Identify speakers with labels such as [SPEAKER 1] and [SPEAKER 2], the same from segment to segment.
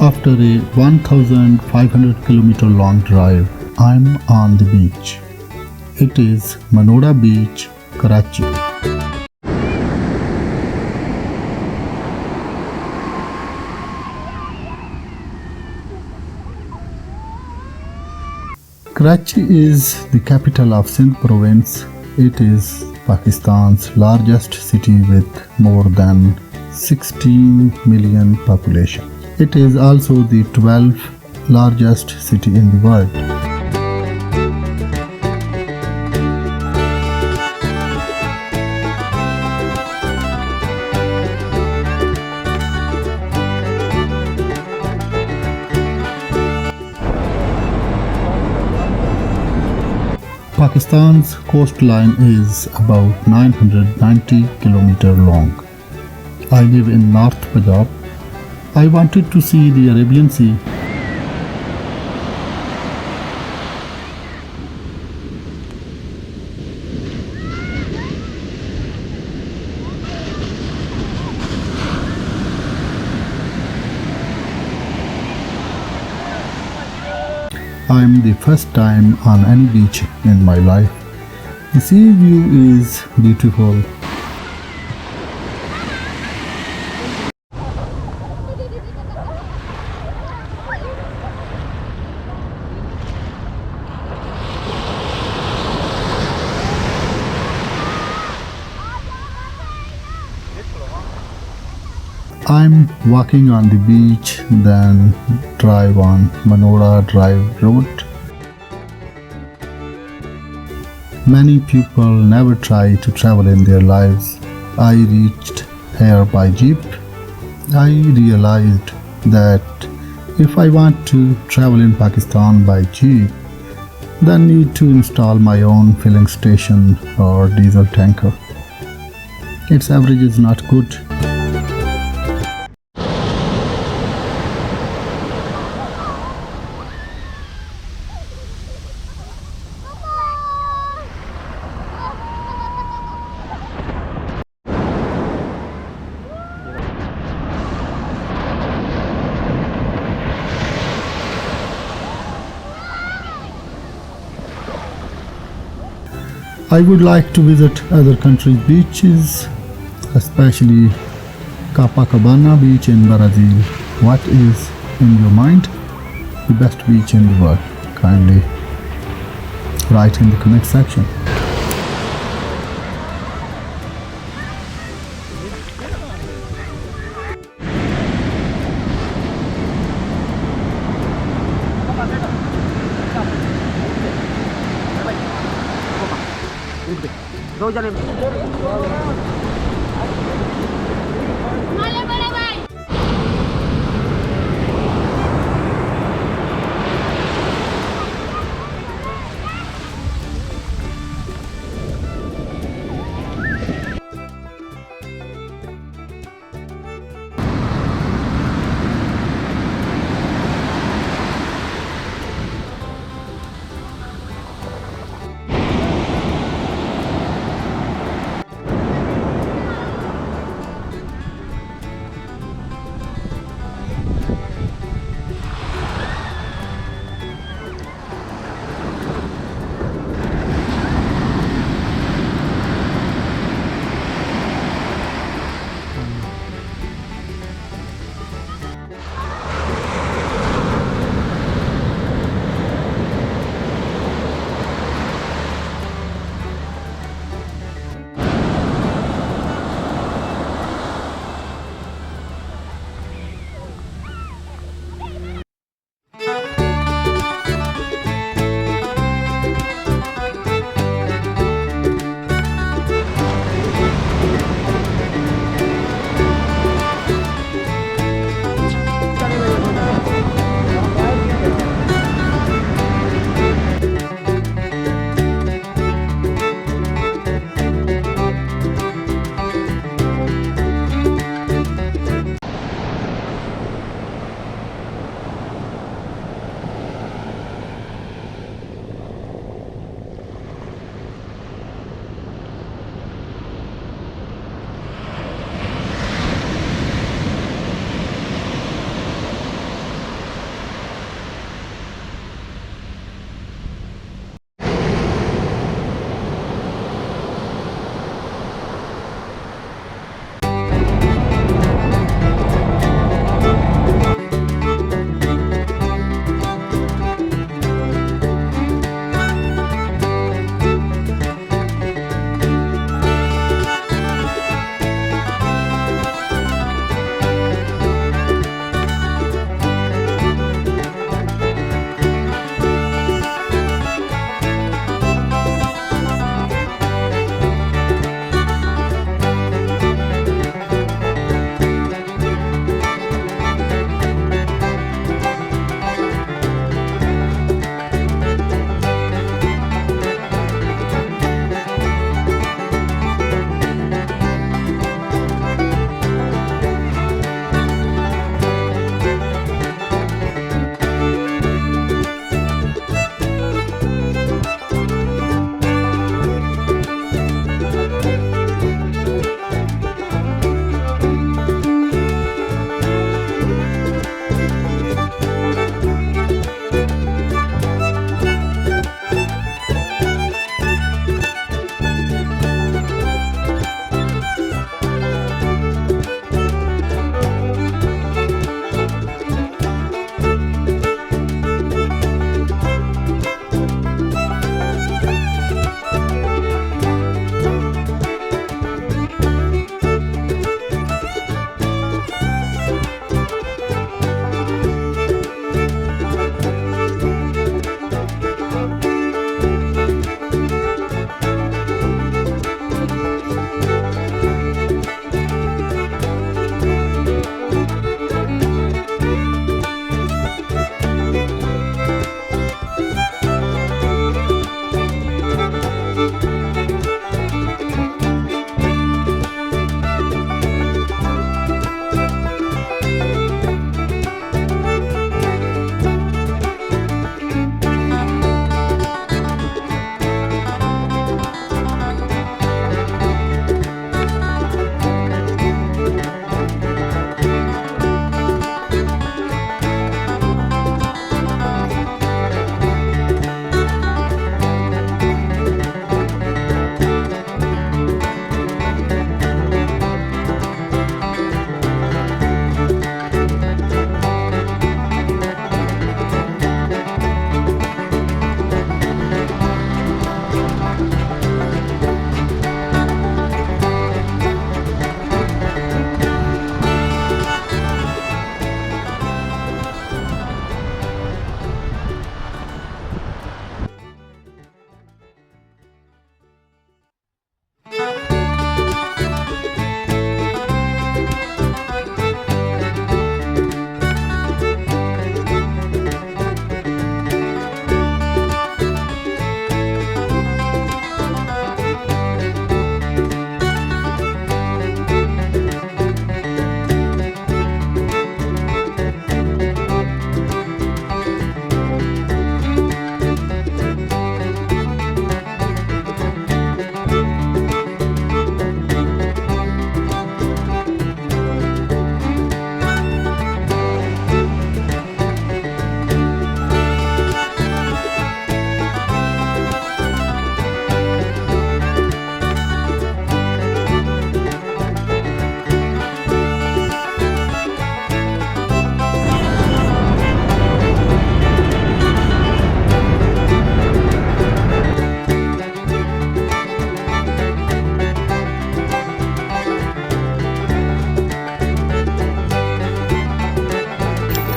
[SPEAKER 1] After a 1,500 km long drive, I'm on the beach. It is Manoda Beach, Karachi. Karachi is the capital of Sindh province. It is Pakistan's largest city with more than 16 million population. It is also the 12th largest city in the world. Pakistan's coastline is about 990 km long. I live in North Punjab. I wanted to see the Arabian Sea. I'm the first time on any beach in my life. The sea view is beautiful. I'm walking on the beach, then drive on Manoda Drive Road. Many people never try to travel in their lives. I reached here by jeep. I realized that if I want to travel in Pakistan by jeep, then need to install my own filling station or diesel tanker. Its average is not good. I would like to visit other countries' beaches, especially Copacabana beach in Brazil. What is in your mind the best beach in the world? Kindly write in the comment section.
[SPEAKER 2] दो जने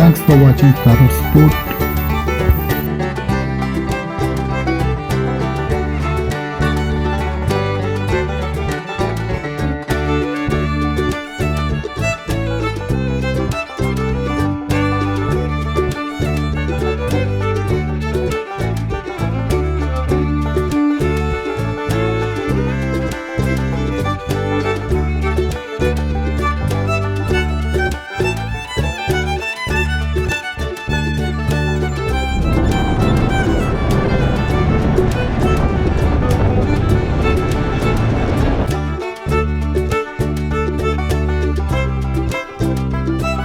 [SPEAKER 1] Thanks for watching Tata Sport.